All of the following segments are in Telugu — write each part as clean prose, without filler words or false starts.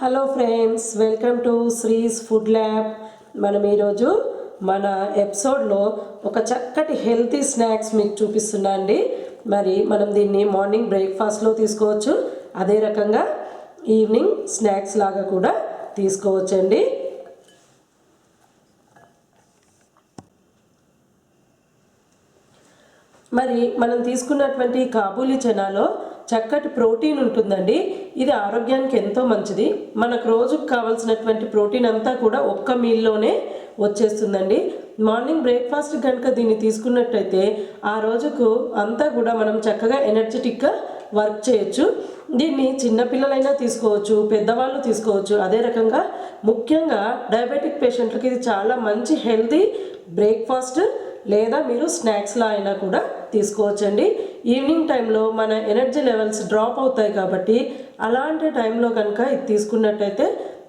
Hello friends, welcome to శ్రీస్ food lab. మనం ఈరోజు మన ఎపిసోడ్లో ఒక చక్కటి హెల్తీ స్నాక్స్ మీకు చూపిస్తున్నా అండి. మరి మనం దీన్ని మార్నింగ్ బ్రేక్ఫాస్ట్లో తీసుకోవచ్చు, అదే రకంగా ఈవినింగ్ స్నాక్స్ లాగా కూడా తీసుకోవచ్చండి. మరి మనం తీసుకున్నటువంటి కాబూలీ చనాలో చక్కటి ప్రోటీన్ ఉంటుందండి. ఇది ఆరోగ్యానికి ఎంతో మంచిది. మనకు రోజుకు కావాల్సినటువంటి ప్రోటీన్ అంతా కూడా ఒక్క మీల్లోనే వచ్చేస్తుందండి. మార్నింగ్ బ్రేక్ఫాస్ట్ కనుక దీన్ని తీసుకున్నట్టయితే ఆ రోజుకు అంతా కూడా మనం చక్కగా ఎనర్జెటిక్గా వర్క్ చేయొచ్చు. దీన్ని చిన్నపిల్లలైనా తీసుకోవచ్చు, పెద్దవాళ్ళు తీసుకోవచ్చు. అదే రకంగా ముఖ్యంగా డయాబెటిక్ పేషెంట్లకి ఇది చాలా మంచి హెల్తీ బ్రేక్ఫాస్ట్ లేదా మీరు స్నాక్స్లా అయినా కూడా తీసుకోవచ్చండి. ఈవినింగ్ టైంలో మన ఎనర్జీ లెవెల్స్ డ్రాప్ అవుతాయి కాబట్టి అలాంటి టైంలో కనుక ఇది తీసుకున్నట్టయితే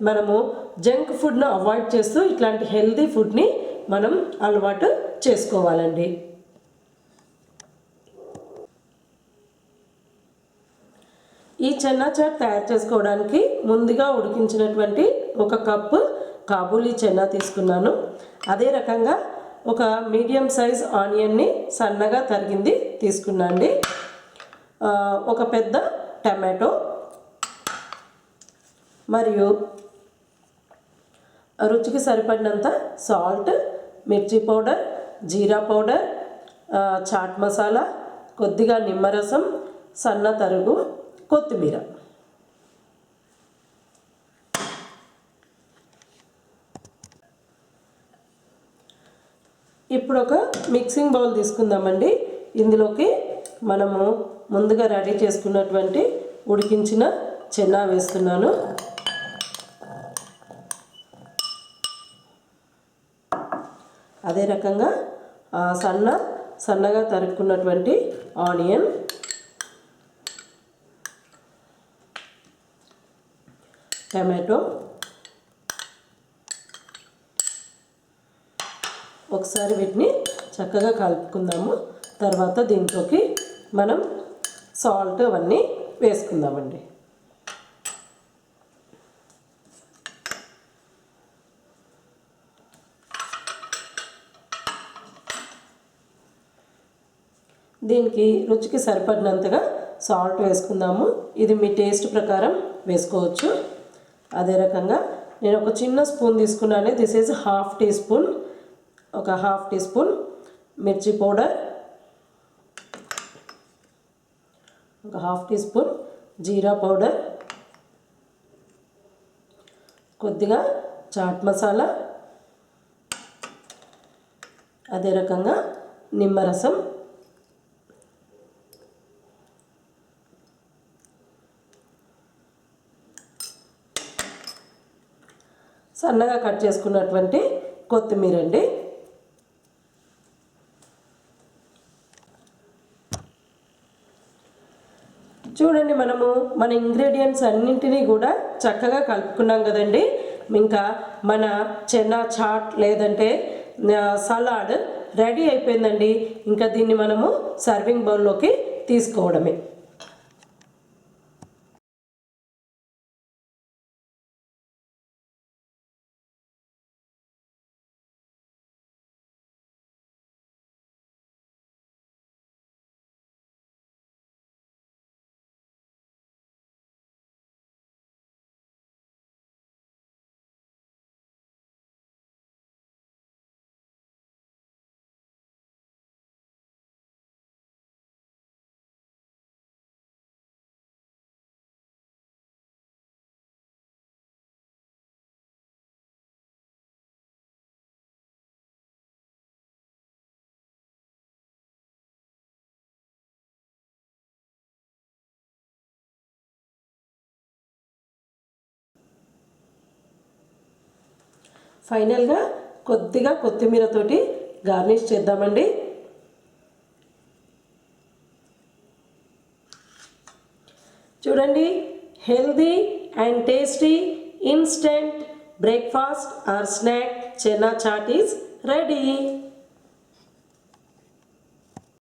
మనము జంక్ ఫుడ్ను అవాయిడ్ చేస్తూ ఇట్లాంటి హెల్తీ ఫుడ్ని మనం అలవాటు చేసుకోవాలండి. ఈ చెన్నా చాట్ తయారు చేసుకోవడానికి ముందుగా ఉడికించినటువంటి 1 కప్పు కాబూలీ చెన్నా తీసుకున్నాను. అదే రకంగా ఒక మీడియం సైజ్ ఆనియన్ని సన్నగా తరిగింది తీసుకున్నాండి. ఒక పెద్ద టమాటో మరియు రుచికి సరిపడినంత సాల్ట్, మిర్చి పౌడర్, జీరా పౌడర్, చాట్ మసాలా, కొద్దిగా నిమ్మరసం, సన్న తరుగు, కొత్తిమీర. ఇప్పుడు ఒక మిక్సింగ్ బౌల్ తీసుకుందామండి. ఇందులోకి మనము ముందుగా రెడీ చేసుకున్నటువంటి ఉడికించిన చెన్నా వేస్తున్నాను. అదే రకంగా సన్నగా తరుక్కున్నటువంటి ఆనియన్, టమాటో, ఒకసారి వీటిని చక్కగా కలుపుకుందాము. తర్వాత దీంట్లోకి మనం సాల్ట్ అవన్నీ వేసుకుందామండి. దీనికి రుచికి సరిపడినంతగా సాల్ట్ వేసుకుందాము. ఇది మీ టేస్ట్ ప్రకారం వేసుకోవచ్చు. అదే రకంగా నేను ఒక చిన్న స్పూన్ తీసుకున్నాను. This is ½ teaspoon. ఒక ½ టీ స్పూన్ మిర్చి పౌడర్, ఒక ½ టీ స్పూన్ జీరా పౌడర్, కొద్దిగా చాట్ మసాలా, అదే రకంగా నిమ్మరసం, సన్నగా కట్ చేసుకున్నటువంటి కొత్తిమీర అండి. చూడండి, మనము మన ఇంగ్రీడియంట్స్ అన్నింటినీ కూడా చక్కగా కలుపుకున్నాం కదండి. ఇంకా మన చెన్నా చాట్ లేదంటే సలాడ్ రెడీ అయిపోయిందండి. ఇంకా దీన్ని మనము సర్వింగ్ బౌల్లోకి తీసుకోవడమే. ఫైనల్గా కొద్దిగా కొత్తిమీరతోటి గార్నిష్ చేద్దామండి. చూడండి, healthy and tasty instant breakfast or snack chana chaat is ready.